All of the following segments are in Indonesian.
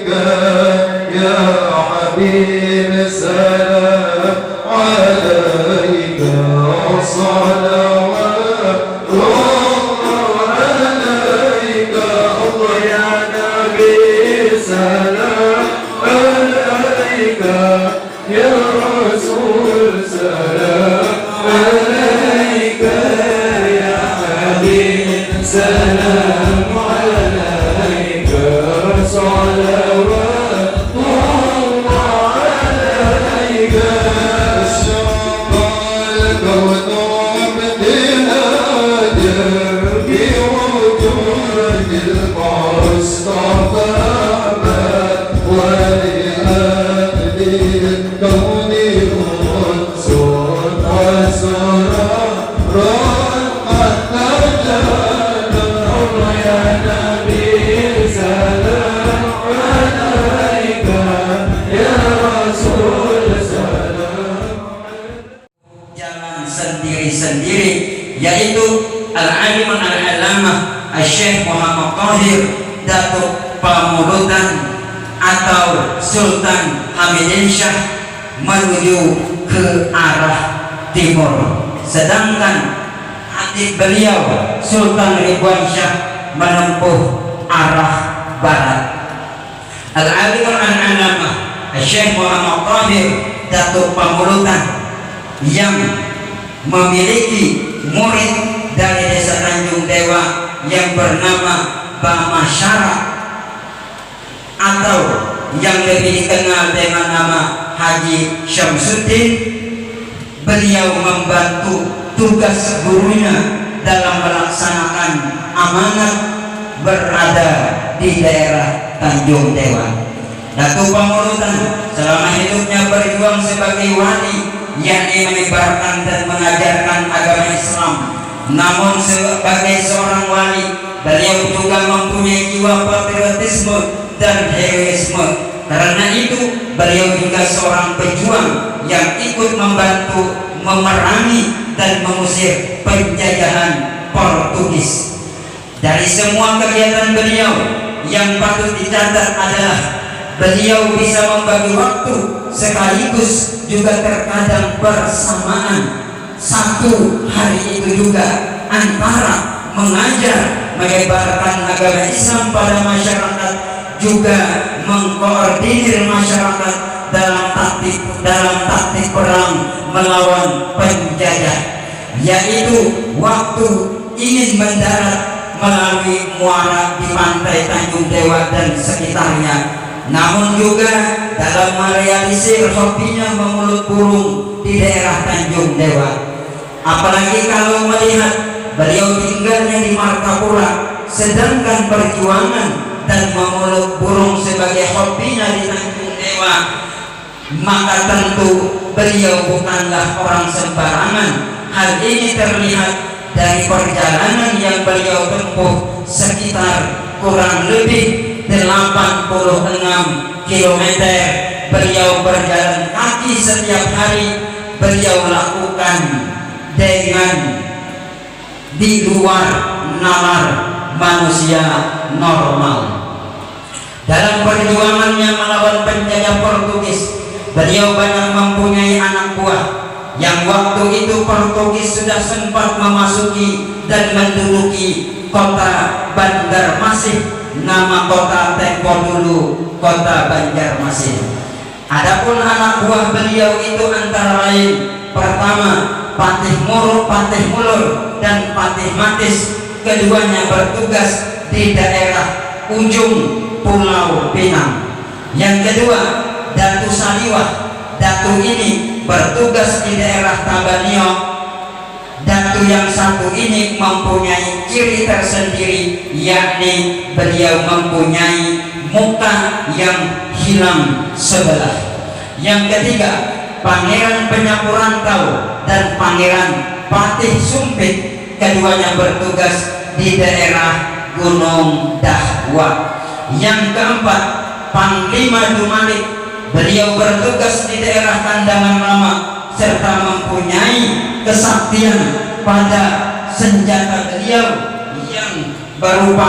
يا حبيب سلام عليك صلوات الله عليك الله يا نبي سلام عليك يا رسول سلام عليك يا حبيب سلام عليك صلوات الله عليك أشرق الكون بهاجر بوجود المصطفى ولأهل الكون أنس وسرار قد نجانا الله يا نبي سلام عليك يا رسول سلام. Jalan sendiri-sendiri, yaitu Al-Alim Al-Alamah Syekh Muhammad Tahir Datuk Pamulutan atau Sultan Hamidinsyah menuju ke arah timur, sedangkan adik beliau Sultan Ridwan Syah menempuh arah barat. Al-Alim Al-Alamah Syekh Muhammad Tahir Datuk Pamulutan yang memiliki murid dari desa Tanjung Dewa yang bernama Bama Syara atau yang lebih dikenal dengan nama Haji Syamsuddin. Beliau membantu tugas gurunya dalam melaksanakan amanat berada di daerah Tanjung Dewa. Datuk Pamulutan selama hidupnya berjuang sebagai wali, yakni menyebarkan dan mengajarkan agama Islam. Namun sebagai seorang wali, beliau juga mempunyai jiwa patriotisme dan heroisme. Karena itu beliau juga seorang pejuang yang ikut membantu memerangi dan mengusir penjajahan Portugis. Dari semua kegiatan beliau yang patut dicatat adalah beliau bisa membagi waktu sekaligus juga terkadang bersamaan. Satu hari itu juga antara mengajar, menyebarkan agama Islam pada masyarakat, juga mengkoordinir masyarakat dalam taktik perang melawan penjajah, yaitu waktu ingin mendarat melalui muara di pantai Tanjung Dewa dan sekitarnya. Namun juga dalam merealisir hobinya memeluk burung di daerah Tanjung Dewa. Apalagi kalau melihat beliau tinggalnya di Martapura, sedangkan perjuangan dan memeluk burung sebagai hobinya di Tanjung Dewa, maka tentu beliau bukanlah orang sembarangan. Hal ini terlihat dari perjalanan yang beliau tempuh sekitar kurang lebih 86 km. Beliau berjalan kaki setiap hari. Beliau lakukan dengan di luar nalar manusia normal. Dalam perjuangannya melawan penjajah Portugis, beliau banyak mempunyai anak buah yang waktu itu Portugis sudah sempat memasuki dan menduduki kota Banjarmasin. Nama kota tempo dulu kota Banjarmasin. Adapun anak buah beliau itu antara lain: pertama Patih Mulur dan Patih Matis. Keduanya bertugas di daerah ujung Pulau Pinang. Yang kedua Datu Saliwah. Datu ini bertugas di daerah Tabanio. Datu yang satu ini mempunyai ciri tersendiri, yakni beliau mempunyai muka yang hilang sebelah. Yang ketiga Pangeran Penyapu Rantau dan Pangeran Patih Sumpit. Keduanya bertugas di daerah Gunung Dahwa. Yang keempat Panglima Dumalik. Beliau bertugas di daerah Kandangan Lama serta mempunyai kesaktian pada senjata beliau yang berupa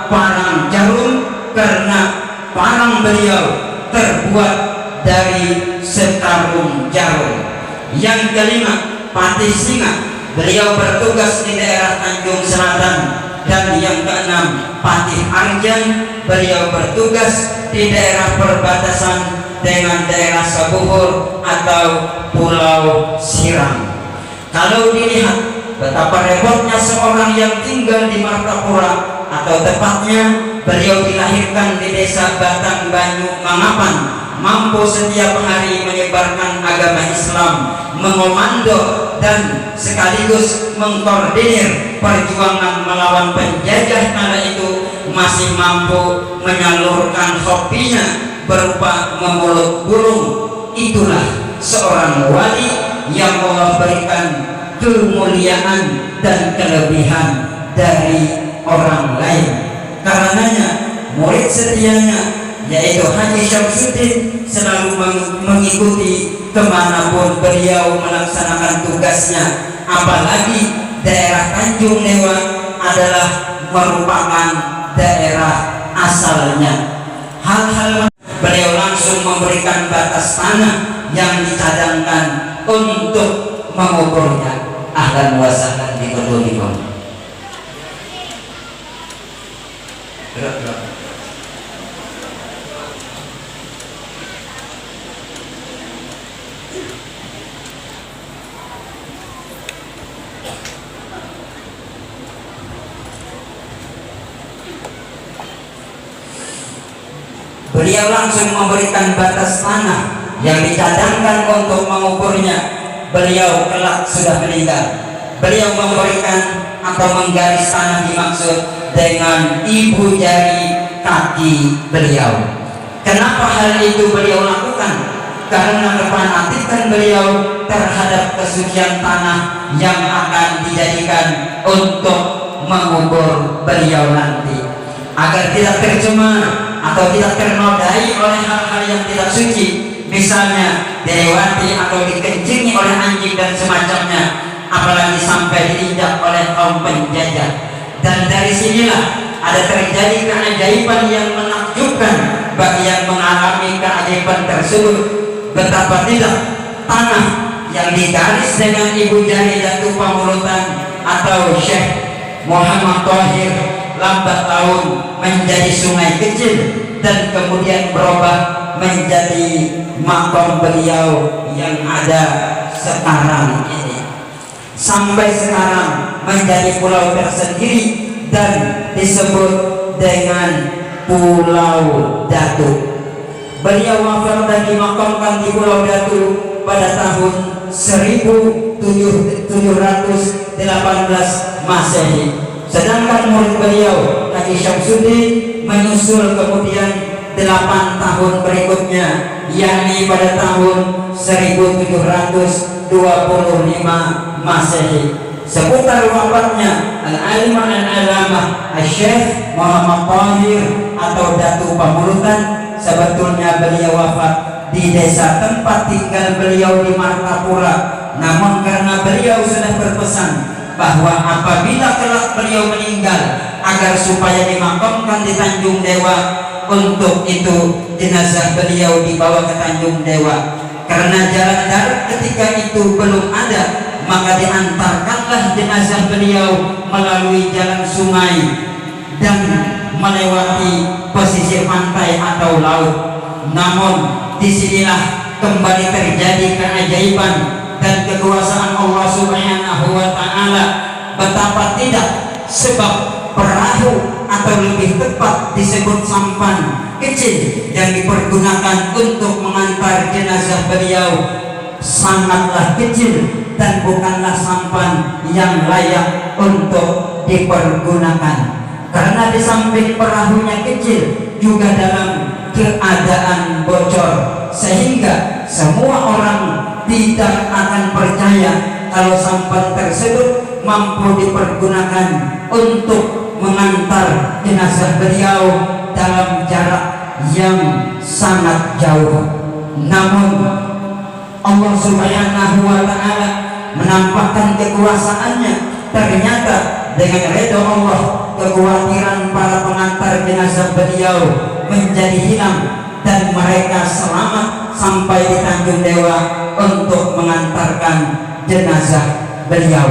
parang jarum, karena parang beliau terbuat dari sekarung jarum. Yang kelima, Patih Singa, beliau bertugas di daerah Tanjung Selatan. Dan yang keenam, Patih Arjan, beliau bertugas di daerah perbatasan dengan daerah Sabuhur atau Pulau Siram. Kalau dilihat betapa repotnya seorang yang tinggal di Martapura, atau tepatnya beliau dilahirkan di desa Batang Banyu Mangapan, mampu setiap hari menyebarkan agama Islam, mengomando dan sekaligus mengkoordinir perjuangan melawan penjajah kala itu, masih mampu menyalurkan hobinya berupa memeluk burung. Itulah seorang wali yang Allah berikan kemuliaan dan kelebihan dari orang lain. Karenanya murid setianya yaitu Haji Syamsuddin selalu mengikuti kemanapun beliau melaksanakan tugasnya, apalagi daerah Tanjung Dewa adalah merupakan daerah asalnya. Hal-hal beliau langsung memberikan batas tanah yang dicadangkan untuk mengukurnya. Ahlan wa sahlan di Kodonikom. Beliau langsung memberikan batas tanah yang dicadangkan untuk mengukurnya. Beliau kelak sudah meninggal. Beliau memberikan atau menggaris tanah dimaksud dengan ibu jari kaki beliau. Kenapa hal itu beliau lakukan? Karena kefanatikan beliau terhadap kesucian tanah yang akan dijadikan untuk mengubur beliau nanti, agar tidak tercemar atau tidak ternodai oleh hal-hal yang tidak suci, misalnya dilewati atau dikencingi oleh anjing dan semacamnya, apalagi sampai diinjak oleh kaum penjajah. Dan dari sinilah ada terjadi keajaiban yang menakjubkan bagi yang mengalami keajaiban tersebut. Betapa tidak tanah yang digaris dengan ibu jari Datu Pamulutan atau Syekh Muhammad Thohir lambat laun menjadi sungai kecil dan kemudian berubah menjadi makam beliau yang ada sekarang ini. Sampai sekarang menjadi pulau tersendiri dan disebut dengan Pulau Datu. Beliau wafat dan dimakamkan di Pulau Datu pada tahun 1718 Masehi. Sedangkan murid beliau Haji Syamsuddin menyusul kemudian 8 tahun berikutnya, yakni pada tahun 1725 Masehi. Seputar wafatnya Al-Alim Al-Alamah Syekh Muhammad Thohir atau Datu Pamulutan, sebetulnya beliau wafat di desa tempat tinggal beliau di Martapura. Namun karena beliau sudah berpesan bahwa apabila kelak beliau meninggal, agar supaya dimakamkan di Tanjung Dewa, untuk itu jenazah beliau dibawa ke Tanjung Dewa. Karena jalan darat ketika itu belum ada, maka diantarkanlah jenazah beliau melalui jalan sungai dan melewati pesisir pantai atau laut. Namun disinilah kembali terjadi keajaiban dan kekuasaan Allah Subhanahu wa Ta'ala. Betapa tidak, sebab perahu atau lebih tepat disebut sampan kecil yang dipergunakan untuk mengantar jenazah beliau sangatlah kecil dan bukanlah sampan yang layak untuk dipergunakan. Karena di samping perahunya kecil, juga dalam keadaan bocor, sehingga semua orang tidak akan percaya kalau sampan tersebut mampu dipergunakan untuk mengantar jenazah beliau dalam jarak yang sangat jauh. Namun Allah Subhanahu wa Ta'ala menampakkan kekuasaannya. Ternyata dengan ridho Allah, kekhawatiran para pengantar jenazah beliau menjadi hilang dan mereka selamat sampai di Tanjung Dewa untuk mengantarkan jenazah beliau.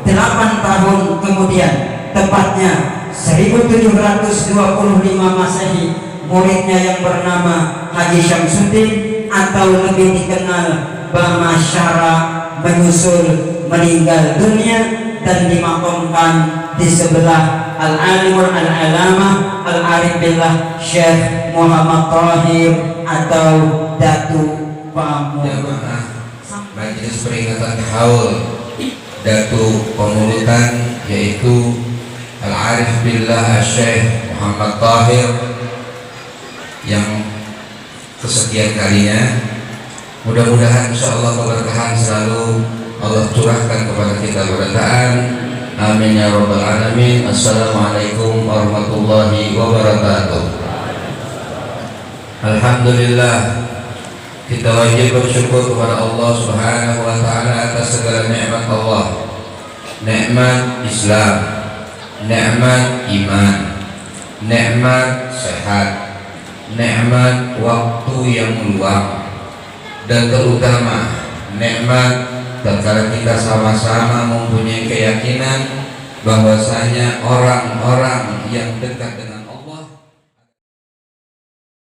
8 tahun kemudian, tepatnya 1725 Masehi, muridnya yang bernama Haji Syamsuddin atau lebih dikenal Bama Syara menyusul meninggal dunia dan dimakamkan di sebelah Al-Alimul Al-Alamah Al-Arif Billah Syekh Muhammad Tahir atau Datu Pamulutan. Majelis peringatan haul Datu Pamulutan yaitu Al-Arif Billah Syekh Muhammad Tahir yang kesekian kalinya. Mudah-mudahan insyaallah keberkahan selalu Allah curahkan kepada kita berdaan. Amin ya rabbal alamin. Assalamualaikum warahmatullahi wabarakatuh. Alhamdulillah, kita wajib bersyukur kepada Allah Subhanahu wa taala atas segala nikmat Allah. Nikmat Islam, nikmat iman, nikmat sehat, nikmat waktu yang luang, dan terutama nikmat tatkala kita sama-sama mempunyai keyakinan bahwasanya orang-orang yang dekat dengan